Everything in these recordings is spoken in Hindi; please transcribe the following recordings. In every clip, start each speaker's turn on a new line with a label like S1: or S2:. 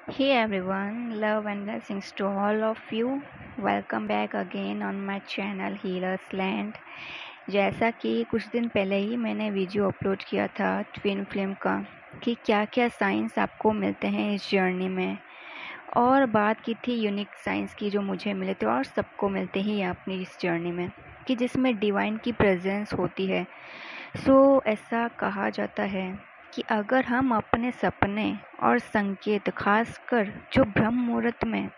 S1: Hey everyone, love and blessings to all of you. Welcome back again on my channel Healers Land. जैसा कि कुछ दिन पहले ही मैंने वीडियो अपलोड किया था ट्विन फ्लेम का कि क्या क्या साइंस आपको मिलते हैं इस जर्नी में, और बात की थी यूनिक साइंस की जो मुझे मिले थे और सबको मिलते ही अपनी इस जर्नी में, कि जिसमें डिवाइन की प्रेजेंस होती है। ऐसा कहा जाता है कि अगर हम अपने सपने और संकेत, खासकर जो ब्रह्म मुहूर्त में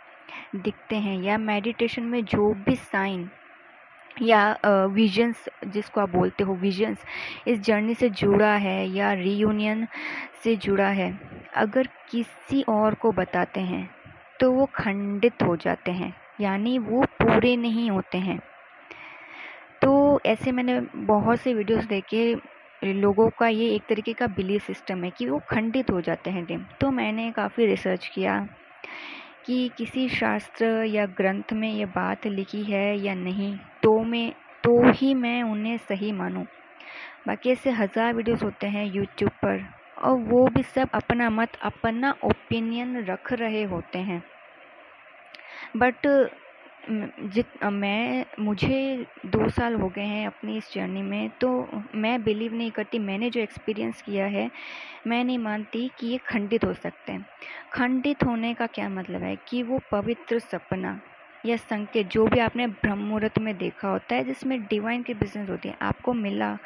S1: दिखते हैं या मेडिटेशन में जो भी साइन या विजन्स, जिसको आप बोलते हो विजन्स, इस जर्नी से जुड़ा है या रीयूनियन से जुड़ा है, अगर किसी और को बताते हैं तो वो खंडित हो जाते हैं, यानी वो पूरे नहीं होते हैं। तो ऐसे मैंने बहुत से वीडियोस देखे, लोगों का ये एक तरीके का बिलीफ सिस्टम है कि वो खंडित हो जाते हैं ड्रीम। तो मैंने काफ़ी रिसर्च किया कि किसी शास्त्र या ग्रंथ में ये बात लिखी है या नहीं, तो ही मैं उन्हें सही मानूं। बाकी ऐसे हज़ार वीडियोस होते हैं यूट्यूब पर, और वो भी सब अपना मत, अपना ओपिनियन रख रहे होते हैं। बट मुझे 2 साल हो गए हैं अपनी इस जर्नी में, तो मैं बिलीव नहीं करती। मैंने जो एक्सपीरियंस किया है, मैं नहीं मानती कि ये खंडित हो सकते हैं। खंडित होने का क्या मतलब है कि वो पवित्र सपना या संकेत जो भी आपने ब्रह्म मुहूर्त में देखा होता है, जिसमें डिवाइन की प्रेजेंस होती है, आपको मिला,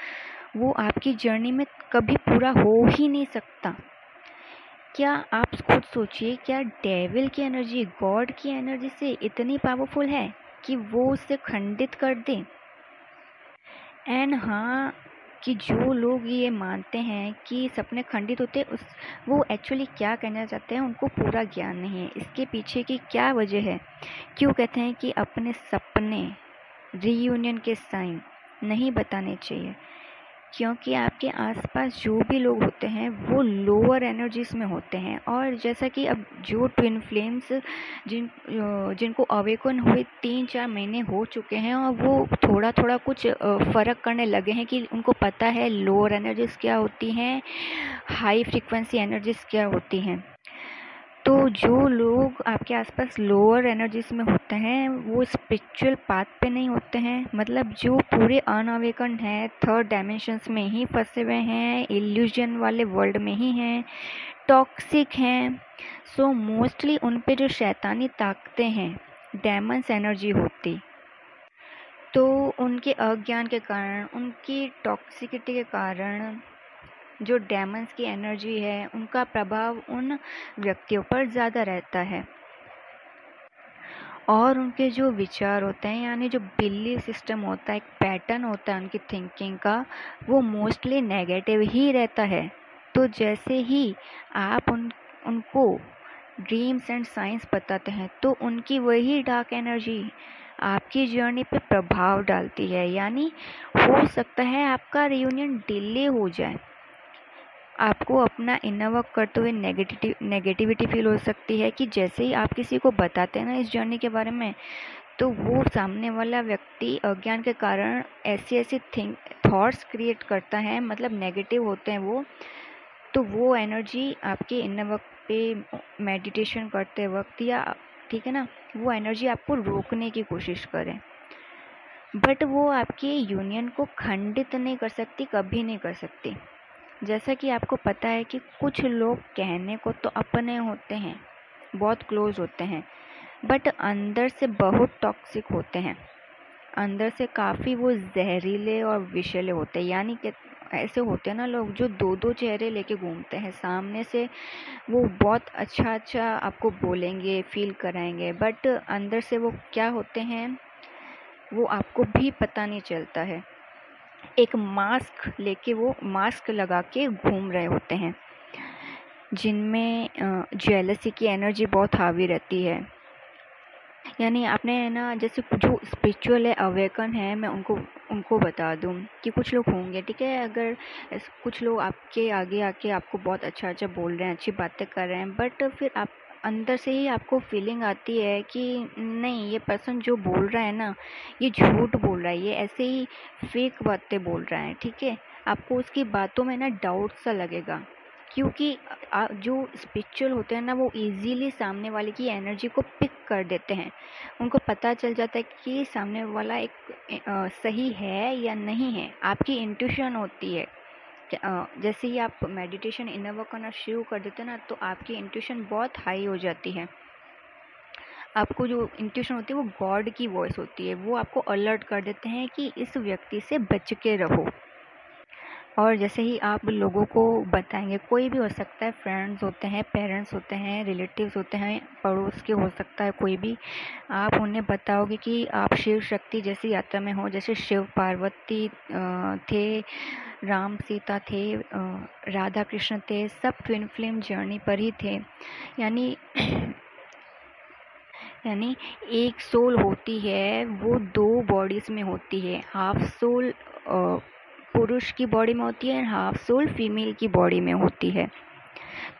S1: वो आपकी जर्नी में कभी पूरा हो ही नहीं सकता। क्या आप खुद सोचिए, क्या डेविल की एनर्जी गॉड की एनर्जी से इतनी पावरफुल है कि वो उसे खंडित कर दे? एंड हाँ, कि जो लोग ये मानते हैं कि सपने खंडित होते हैं, वो एक्चुअली क्या कहना चाहते हैं, उनको पूरा ज्ञान नहीं है इसके पीछे की क्या वजह है। क्यों कहते हैं कि अपने सपने रीयूनियन के साइन नहीं बताने चाहिए? क्योंकि आपके आसपास जो भी लोग होते हैं वो लोअर एनर्जीज में होते हैं। और जैसा कि अब जो ट्विन फ्लेम्स जिनको अवेकन हुए 3-4 महीने हो चुके हैं, और वो थोड़ा थोड़ा कुछ फ़र्क करने लगे हैं कि उनको पता है लोअर एनर्जीज क्या होती हैं, हाई फ्रीक्वेंसी एनर्जीज क्या होती हैं। तो जो लोग आपके आसपास लोअर एनर्जीज में होते हैं वो स्पिरिचुअल पाथ पे नहीं होते हैं, मतलब जो पूरे अनअवेकन हैं, थर्ड डायमेंशंस में ही फंसे हुए हैं, इल्यूजन वाले वर्ल्ड में ही हैं, टॉक्सिक हैं। मोस्टली उन पे जो शैतानी ताकतें हैं, डेमन्स एनर्जी होती, तो उनके अज्ञान के कारण, उनकी टॉक्सिसिटी के कारण, जो डेमन्स की एनर्जी है, उनका प्रभाव उन व्यक्तियों पर ज़्यादा रहता है। और उनके जो विचार होते हैं, यानी जो बिलीफ सिस्टम होता है, एक पैटर्न होता है उनकी थिंकिंग का, वो मोस्टली नेगेटिव ही रहता है। तो जैसे ही आप उनको ड्रीम्स एंड साइंस बताते हैं, तो उनकी वही डार्क एनर्जी आपकी जर्नी पे प्रभाव डालती है, यानी हो सकता है आपका रियूनियन डिले हो जाए। आपको अपना इनर वर्क करते हुए नेगेटिविटी फील हो सकती है, कि जैसे ही आप किसी को बताते हैं ना इस जर्नी के बारे में, तो वो सामने वाला व्यक्ति अज्ञान के कारण ऐसी ऐसी थॉट्स क्रिएट करता है, मतलब नेगेटिव होते हैं वो। तो वो एनर्जी आपके इनर वर्क पे मेडिटेशन करते वक्त, या ठीक है ना, वो एनर्जी आपको रोकने की कोशिश करे, बट वो आपके यूनियन को खंडित नहीं कर सकती, कभी नहीं कर सकती। जैसा कि आपको पता है कि कुछ लोग कहने को तो अपने होते हैं, बहुत क्लोज होते हैं, बट अंदर से बहुत टॉक्सिक होते हैं, अंदर से काफ़ी वो जहरीले और विषैले होते हैं। यानी कि ऐसे होते हैं ना लोग जो दो दो चेहरे लेके घूमते हैं, सामने से वो बहुत अच्छा अच्छा आपको बोलेंगे, फील कराएंगे, बट अंदर से वो क्या होते हैं वो आपको भी पता नहीं चलता है। एक मास्क लेके, वो मास्क लगा के घूम रहे होते हैं, जिनमें जेलसी की एनर्जी बहुत हावी रहती है। यानी आपने ना, जैसे जो स्पिरिचुअल है, अवेकन है, मैं उनको बता दूं कि कुछ लोग होंगे, ठीक है, अगर कुछ लोग आपके आगे आके आपको बहुत अच्छा अच्छा बोल रहे हैं, अच्छी बातें कर रहे हैं, बट फिर आप अंदर से ही आपको फीलिंग आती है कि नहीं, ये पर्सन जो बोल रहा है ना, ये झूठ बोल रहा है, ये ऐसे ही फेक बातें बोल रहा है, ठीक है। आपको उसकी बातों में ना डाउट सा लगेगा, क्योंकि जो स्पिरिचुअल होते हैं ना, वो इजीली सामने वाले की एनर्जी को पिक कर देते हैं। उनको पता चल जाता है कि सामने वाला एक सही है या नहीं है। आपकी इंट्यूशन होती है। जैसे ही आप मेडिटेशन इनर वर्क करना शुरू कर देते हैं ना, तो आपकी इंट्यूशन बहुत हाई हो जाती है। आपको जो इंट्यूशन होती है वो गॉड की वॉइस होती है। वो आपको अलर्ट कर देते हैं कि इस व्यक्ति से बच के रहो। और जैसे ही आप लोगों को बताएंगे, कोई भी हो सकता है, फ्रेंड्स होते हैं, पेरेंट्स होते हैं, रिलेटिव्स होते हैं, पड़ोस के हो सकता है कोई भी, आप उन्हें बताओगे कि आप शिव शक्ति जैसी यात्रा में हो। जैसे शिव पार्वती थे, राम सीता थे, राधा कृष्ण थे, सब ट्विन फ्लेम जर्नी पर ही थे। यानी यानी एक सोल होती है, वो 2 बॉडीज में होती है। हाफ सोल पुरुष की बॉडी में होती है और हाफ सोल फीमेल की बॉडी में होती है।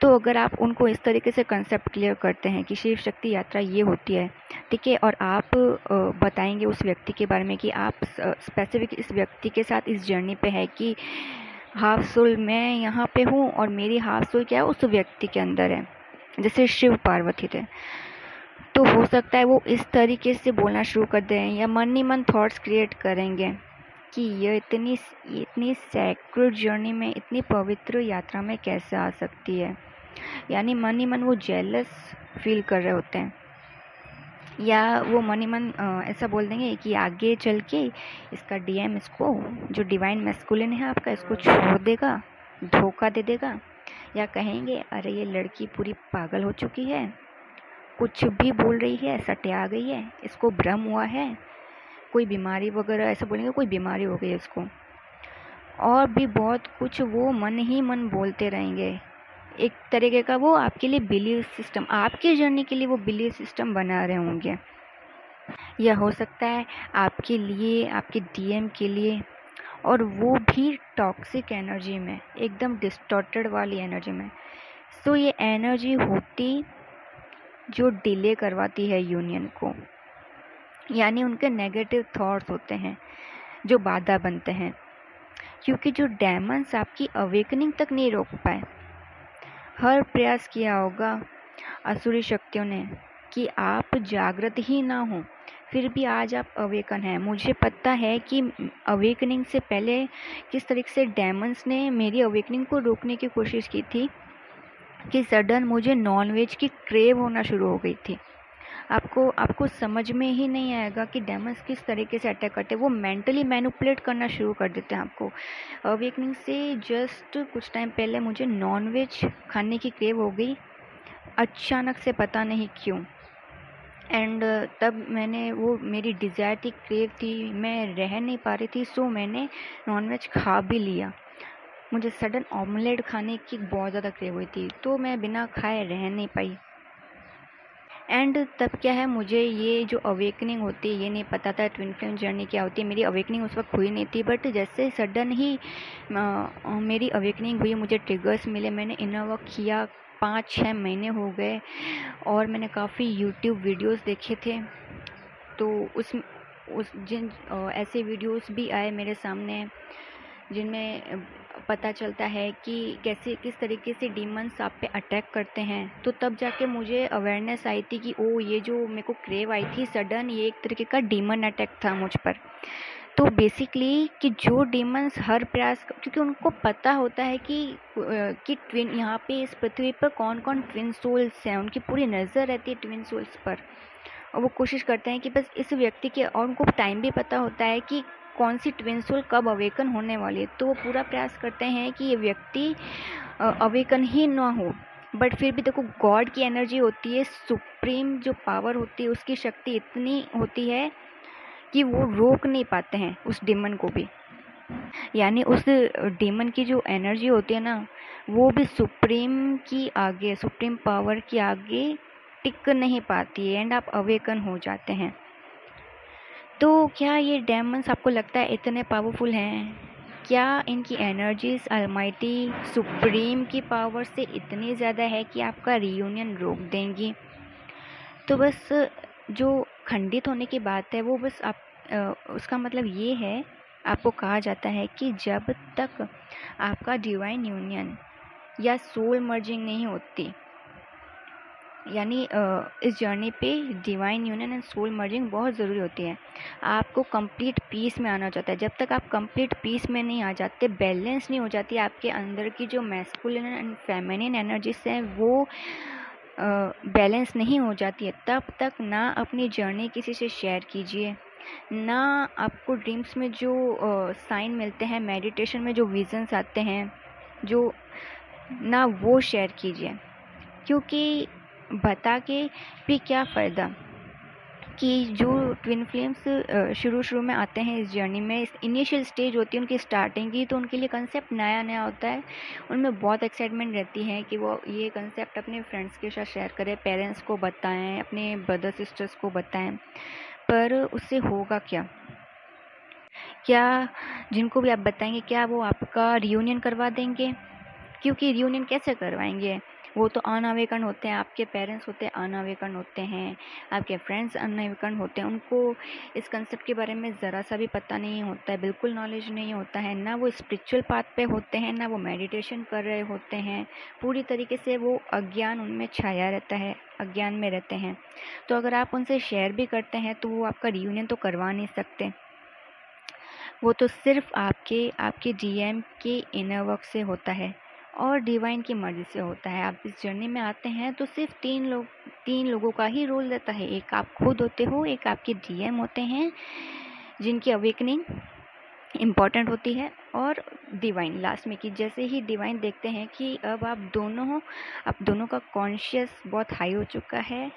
S1: तो अगर आप उनको इस तरीके से कंसेप्ट क्लियर करते हैं कि शिव शक्ति यात्रा ये होती है, ठीक है, और आप बताएंगे उस व्यक्ति के बारे में कि आप स्पेसिफिक इस व्यक्ति के साथ इस जर्नी पे है कि हाफ सोल मैं यहाँ पे हूँ और मेरी हाफ सोल क्या है, उस व्यक्ति के अंदर है, जैसे शिव पार्वती थे। तो हो सकता है वो इस तरीके से बोलना शुरू कर दें या मन ही मन थॉट्स क्रिएट करेंगे कि ये इतनी सैक्रेड जर्नी में, इतनी पवित्र यात्रा में कैसे आ सकती है। यानी मन ही मन वो जेलस फील कर रहे होते हैं, या वो मन ही मन ऐसा बोल देंगे कि आगे चल के इसका डीएम इसको, जो डिवाइन मैस्कुलिन है आपका, इसको छोड़ देगा, धोखा दे देगा। या कहेंगे अरे ये लड़की पूरी पागल हो चुकी है, कुछ भी बोल रही है, सटिया गई है, इसको भ्रम हुआ है, कोई बीमारी वगैरह, ऐसा बोलेंगे कोई बीमारी हो गई है इसको। और भी बहुत कुछ वो मन ही मन बोलते रहेंगे। एक तरीके का वो आपके लिए बिलीफ सिस्टम, आपकी जर्नी के लिए वो बिलीफ सिस्टम बना रहे होंगे। या हो सकता है आपके लिए, आपके डीएम के लिए, और वो भी टॉक्सिक एनर्जी में, एकदम डिस्टॉर्टेड वाली एनर्जी में। तो ये एनर्जी होती जो डिले करवाती है यूनियन को। यानी उनके नेगेटिव थॉट्स होते हैं जो बाधा बनते हैं, क्योंकि जो डेमन्स आपकी अवेकनिंग तक नहीं रोक पाए। हर प्रयास किया होगा असुरी शक्तियों ने कि आप जागृत ही ना हो, फिर भी आज आप अवेकन हैं। मुझे पता है कि अवेकनिंग से पहले किस तरीके से डेमन्स ने मेरी अवेकनिंग को रोकने की कोशिश की थी कि सडन मुझे नॉनवेज की क्रेव होना शुरू हो गई थी। आपको समझ में ही नहीं आएगा कि डेमन्स किस तरीके से अटैक करते हैं। वो मेंटली मैनिपुलेट करना शुरू कर देते हैं आपको। अवेकनिंग से जस्ट कुछ टाइम पहले मुझे नॉनवेज खाने की क्रेव हो गई, अचानक से, पता नहीं क्यों। एंड तब मैंने, वो मेरी डिज़ायर थी, क्रेव थी, मैं रह नहीं पा रही थी, सो मैंने नॉनवेज खा भी लिया। मुझे सडन ऑमलेट खाने की बहुत ज़्यादा क्रेव हुई थी, तो मैं बिना खाए रह नहीं पाई। एंड तब क्या है, मुझे ये जो अवेकनिंग होती है ये नहीं पता था ट्विन फ्लेम जर्नी क्या होती है। मेरी अवेकनिंग उस वक्त हुई नहीं थी, बट जैसे सडन ही मेरी अवेकनिंग हुई, मुझे ट्रिगर्स मिले, मैंने इनर वर्क किया, 5-6 महीने हो गए, और मैंने काफ़ी यूट्यूब वीडियोस देखे थे। तो जिन ऐसे वीडियोस भी आए मेरे सामने जिनमें पता चलता है कि कैसे, किस तरीके से डीमंस आप पे अटैक करते हैं। तो तब जाके मुझे अवेयरनेस आई थी कि ओ, ये जो मेरे को क्रेव आई थी सडन, ये एक तरीके का डीमन अटैक था मुझ पर। तो बेसिकली कि जो डीमंस हर प्रयास, क्योंकि उनको पता होता है कि ट्विन, यहाँ पे इस पृथ्वी पर कौन कौन ट्विन सोल्स हैं, उनकी पूरी नज़र रहती है ट्विन सोल्स पर, और वो कोशिश करते हैं कि बस इस व्यक्ति के, और उनको टाइम भी पता होता है कि कौन सी ट्विन सोल कब अवेकन होने वाली है। तो वो पूरा प्रयास करते हैं कि ये व्यक्ति अवेकन ही ना हो। बट फिर भी देखो, गॉड की एनर्जी होती है, सुप्रीम जो पावर होती है, उसकी शक्ति इतनी होती है कि वो रोक नहीं पाते हैं उस डेमन को भी। यानी उस डेमन की जो एनर्जी होती है ना, वो भी सुप्रीम की आगे, सुप्रीम पावर की आगे टिक नहीं पाती है, एंड आप अवेकन हो जाते हैं। तो क्या ये डेमन्स आपको लगता है इतने पावरफुल हैं? क्या इनकी एनर्जीज अलमाइटी सुप्रीम की पावर से इतनी ज़्यादा है कि आपका रियूनियन रोक देंगी? तो बस जो खंडित होने की बात है वो बस उसका मतलब ये है, आपको कहा जाता है कि जब तक आपका डिवाइन यूनियन या सोल मर्जिंग नहीं होती। यानी इस जर्नी पे divine union and soul merging बहुत ज़रूरी होती है। आपको कंप्लीट पीस में आना चाहता है। जब तक आप कंप्लीट पीस में नहीं आ जाते, बैलेंस नहीं हो जाती आपके अंदर की जो मैस्कुलिन एंड फेमिनिन एनर्जीज हैं वो बैलेंस नहीं हो जाती है, तब तक ना अपनी जर्नी किसी से शेयर कीजिए, ना आपको ड्रीम्स में जो साइन मिलते हैं, मेडिटेशन में जो विजन्स आते हैं, जो ना वो शेयर कीजिए। क्योंकि बता के भी क्या फ़ायदा कि जो ट्विन फ्लेम्स शुरू में आते हैं इस जर्नी में, इस इनिशियल स्टेज होती है उनकी स्टार्टिंग की, तो उनके लिए कंसेप्ट नया होता है। उनमें बहुत एक्साइटमेंट रहती है कि वो ये कंसेप्ट अपने फ्रेंड्स के साथ शेयर करें, पेरेंट्स को बताएं, अपने ब्रदर सिस्टर्स को बताएं। पर उससे होगा क्या? जिनको भी आप बताएंगे, क्या वो आपका रियूनियन करवा देंगे? क्योंकि रियूनियन कैसे करवाएंगे? वो तो अनअवेकन होते हैं, आपके पेरेंट्स होते हैं अनअवेकन होते हैं, आपके फ्रेंड्स अनअवेकन होते हैं, उनको इस कंसेप्ट के बारे में ज़रा सा भी पता नहीं होता है, बिल्कुल नॉलेज नहीं होता है, ना वो स्पिरिचुअल पाथ पे होते हैं, ना वो मेडिटेशन कर रहे होते हैं। पूरी तरीके से वो अज्ञान उनमें छाया रहता है, अज्ञान में रहते हैं। तो अगर आप उनसे शेयर भी करते हैं तो वो आपका रियूनियन तो करवा नहीं सकते। वो तो सिर्फ आपके डीएम के इनर वर्क से होता है और डिवाइन की मर्जी से होता है। आप इस जर्नी में आते हैं तो सिर्फ तीन लोगों का ही रोल रहता है। एक आप खुद होते हो, एक आपके डीएम होते हैं जिनकी अवेकनिंग इम्पॉर्टेंट होती है, और डिवाइन लास्ट में। कि जैसे ही डिवाइन देखते हैं कि अब आप दोनों का कॉन्शियस बहुत हाई हो चुका है,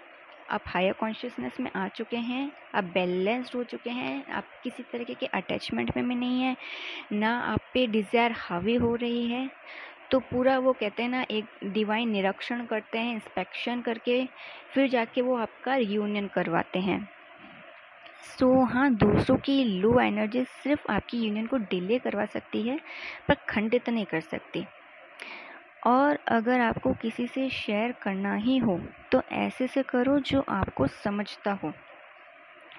S1: आप हायर कॉन्शियसनेस में आ चुके हैं, आप बैलेंस्ड हो चुके हैं, आप किसी तरीके के अटैचमेंट में भी नहीं है, ना आप पे डिज़ायर हावी हो रही है, तो पूरा वो कहते हैं ना, एक डिवाइन निरीक्षण करते हैं, इंस्पेक्शन करके फिर जाके वो आपका यूनियन करवाते हैं। हाँ, दूसरों की लो एनर्जी सिर्फ आपकी यूनियन को डिले करवा सकती है, पर खंडित नहीं कर सकती। और अगर आपको किसी से शेयर करना ही हो तो ऐसे से करो जो आपको समझता हो।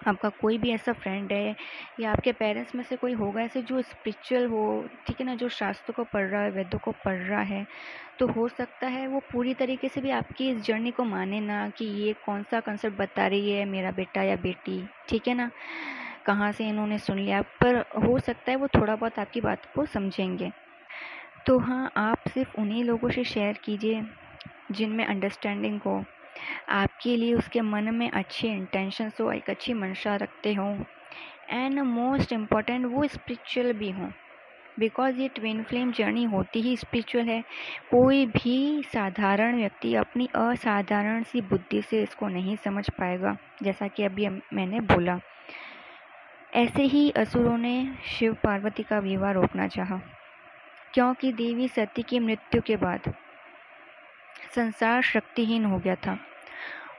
S1: आपका कोई भी ऐसा फ्रेंड है या आपके पेरेंट्स में से कोई होगा ऐसे जो स्पिरिचुअल हो, ठीक है ना, जो शास्त्रों को पढ़ रहा है, वेदों को पढ़ रहा है, तो हो सकता है वो पूरी तरीके से भी आपकी इस जर्नी को माने ना कि ये कौन सा कंसेप्ट बता रही है मेरा बेटा या बेटी, ठीक है ना, कहाँ से इन्होंने सुन लिया, पर हो सकता है वो थोड़ा बहुत आपकी बात को समझेंगे। तो हाँ, आप सिर्फ उन्हीं लोगों से शेयर कीजिए जिनमें अंडरस्टैंडिंग हो, आपके लिए उसके मन में अच्छे इंटेंशंस हो, एक अच्छी मंशा रखते हो, एंड मोस्ट इम्पॉर्टेंट वो स्पिरिचुअल भी हो, बिकॉज ये ट्विन फ्लेम जर्नी होती ही स्पिरिचुअल है। कोई भी साधारण व्यक्ति अपनी असाधारण सी बुद्धि से इसको नहीं समझ पाएगा, जैसा कि अभी मैंने बोला। ऐसे ही असुरों ने शिव पार्वती का विवाह रोकना चाहा, क्योंकि देवी सती की मृत्यु के बाद संसार शक्तिहीन हो गया था,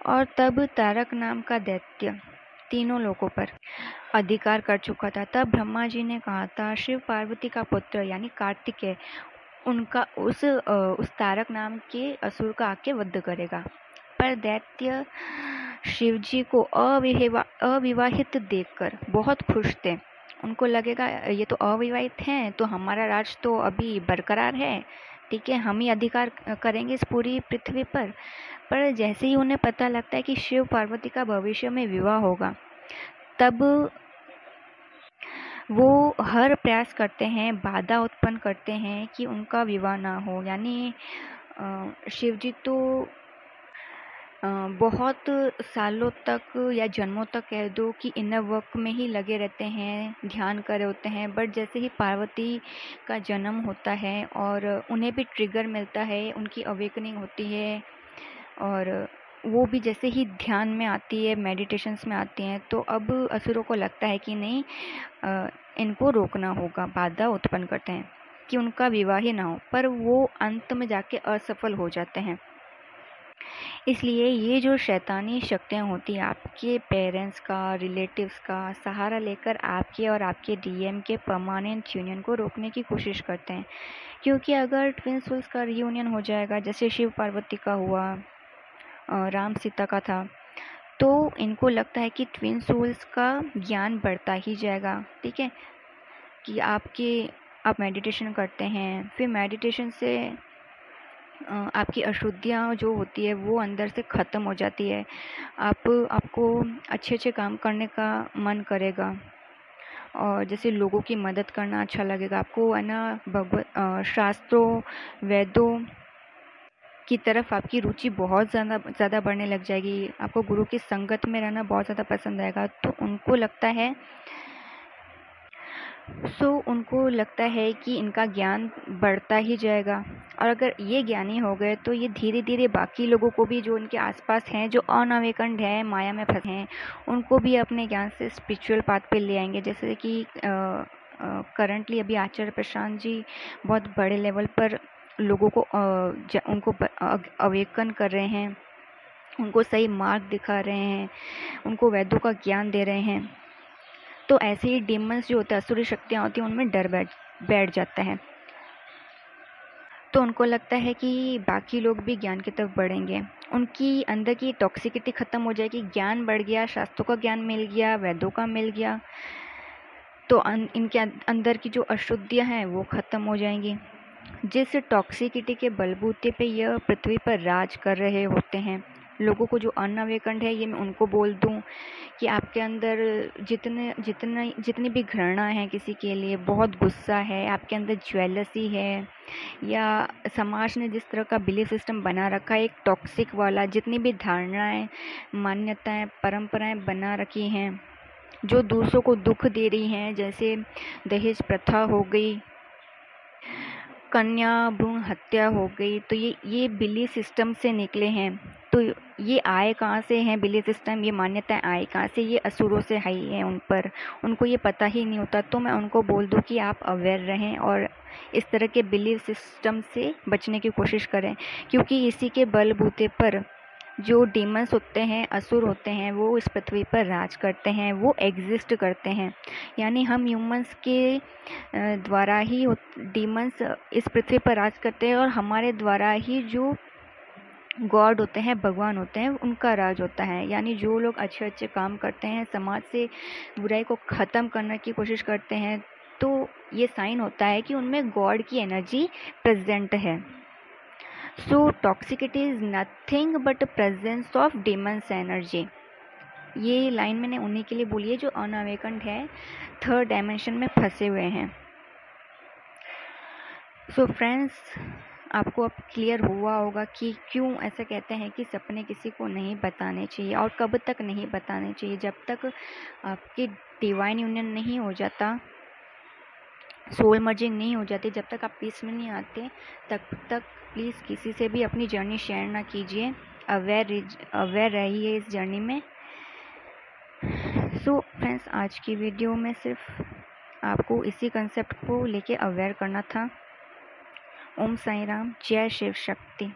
S1: और तब तारक नाम का दैत्य तीनों लोगों पर अधिकार कर चुका था। तब ब्रह्मा जी ने कहा था शिव पार्वती का पुत्र यानी कार्तिकेय उनका उस तारक नाम के असुर का आके वध करेगा। पर दैत्य शिवजी को अविवाहित देखकर बहुत खुश थे। उनको लगेगा ये तो अविवाहित हैं, तो हमारा राज तो अभी बरकरार है, ठीक है, हम ही अधिकार करेंगे इस पूरी पृथ्वी पर जैसे ही उन्हें पता लगता है कि शिव पार्वती का भविष्य में विवाह होगा, तब वो हर प्रयास करते हैं, बाधा उत्पन्न करते हैं कि उनका विवाह ना हो। यानी शिवजी तो बहुत सालों तक या जन्मों तक कह दो कि इनर वर्क में ही लगे रहते हैं, ध्यान कर रहे होते हैं। बट जैसे ही पार्वती का जन्म होता है और उन्हें भी ट्रिगर मिलता है, उनकी अवेकनिंग होती है, और वो भी जैसे ही ध्यान में आती है, मेडिटेशंस में आती हैं, तो अब असुरों को लगता है कि नहीं, इनको रोकना होगा, बाधा उत्पन्न करते हैं कि उनका विवाह ही ना हो। पर वो अंत में जाके असफल हो जाते हैं। इसलिए ये जो शैतानी शक्तियाँ होती हैं, आपके पेरेंट्स का, रिलेटिव्स का सहारा लेकर आपके और आपके डीएम के परमानेंट यूनियन को रोकने की कोशिश करते हैं। क्योंकि अगर ट्विन सोल्स का रियूनियन हो जाएगा, जैसे शिव पार्वती का हुआ, राम सीता का था, तो इनको लगता है कि ट्विन सोल्स का ज्ञान बढ़ता ही जाएगा, ठीक है, कि आप मेडिटेशन करते हैं, फिर मेडिटेशन से आपकी अशुद्धियाँ जो होती है वो अंदर से ख़त्म हो जाती है। आपको अच्छे अच्छे काम करने का मन करेगा और जैसे लोगों की मदद करना अच्छा लगेगा आपको, है ना। शास्त्रों, वेदों की तरफ आपकी रुचि बहुत ज़्यादा बढ़ने लग जाएगी। आपको गुरु की संगत में रहना बहुत ज़्यादा पसंद आएगा। तो उनको लगता है कि इनका ज्ञान बढ़ता ही जाएगा, और अगर ये ज्ञानी हो गए तो ये धीरे धीरे बाकी लोगों को भी, जो उनके आसपास हैं, जो अनावेकंड हैं, माया में फंसे हैं, उनको भी अपने ज्ञान से स्पिरिचुअल पाथ पे ले आएंगे। जैसे कि करंटली अभी आचार्य प्रशांत जी बहुत बड़े लेवल पर लोगों को उनको अवेकन कर रहे हैं, उनको सही मार्ग दिखा रहे हैं, उनको वेदों का ज्ञान दे रहे हैं। तो ऐसे ही डीमंस जो होते हैं, असुरी शक्तियाँ होती हैं, उनमें डर बैठ जाता है। तो उनको लगता है कि बाकी लोग भी ज्ञान की तरफ बढ़ेंगे, उनकी अंदर की टॉक्सिसिटी ख़त्म हो जाएगी। ज्ञान बढ़ गया, शास्त्रों का ज्ञान मिल गया, वेदों का मिल गया, तो इनके अंदर की जो अशुद्धियाँ हैं वो ख़त्म हो जाएंगी। जिस टॉक्सिसिटी के बलबूते पे यह पृथ्वी पर राज कर रहे होते हैं, लोगों को जो अनावेकंड है, ये मैं उनको बोल दूं कि आपके अंदर जितनी भी घृणा है किसी के लिए, बहुत गुस्सा है, आपके अंदर ज्वेलसी है, या समाज ने जिस तरह का बिलीफ सिस्टम बना रखा है, एक टॉक्सिक वाला, जितनी भी धारणाएं, मान्यताएं, परंपराएं बना रखी हैं जो दूसरों को दुख दे रही हैं, जैसे दहेज प्रथा हो गई, कन्या भ्रूण हत्या हो गई, तो ये बिलीफ सिस्टम से निकले हैं। तो ये आए कहाँ से हैं बिलीफ सिस्टम, ये मान्यताएं आए कहाँ से? ये असुरों से आई हैं उन पर, उनको ये पता ही नहीं होता। तो मैं उनको बोल दूँ कि आप अवेयर रहें और इस तरह के बिलीफ सिस्टम से बचने की कोशिश करें, क्योंकि इसी के बलबूते पर जो डीमंस होते हैं, असुर होते हैं, वो इस पृथ्वी पर राज करते हैं, वो एग्जिस्ट करते हैं। यानी हम ह्यूमंस के द्वारा ही डीमंस इस पृथ्वी पर राज करते हैं, और हमारे द्वारा ही जो गॉड होते हैं, भगवान होते हैं, उनका राज होता है। यानी जो लोग अच्छे अच्छे काम करते हैं, समाज से बुराई को ख़त्म करने की कोशिश करते हैं, तो ये साइन होता है कि उनमें गॉड की एनर्जी प्रेजेंट है। So toxicity is nothing but presence of demons energy. ये लाइन मैंने उन्हीं के लिए बोली है जो अनावेकंड है, थर्ड डायमेंशन में फंसे हुए हैं। सो फ्रेंड्स, आपको अब क्लियर हुआ होगा कि क्यों ऐसा कहते हैं कि सपने किसी को नहीं बताने चाहिए, और कब तक नहीं बताने चाहिए। जब तक आपकी डिवाइन यूनियन नहीं हो जाता, सोल मर्जिंग नहीं हो जाती, जब तक आप पीस में नहीं आते, तब तक प्लीज़ किसी से भी अपनी जर्नी शेयर ना कीजिए। अवेयर रहिए इस जर्नी में। सो फ्रेंड्स, आज की वीडियो में सिर्फ आपको इसी कंसेप्ट को लेके अवेयर करना था। ओम साई राम, जय शिव शक्ति।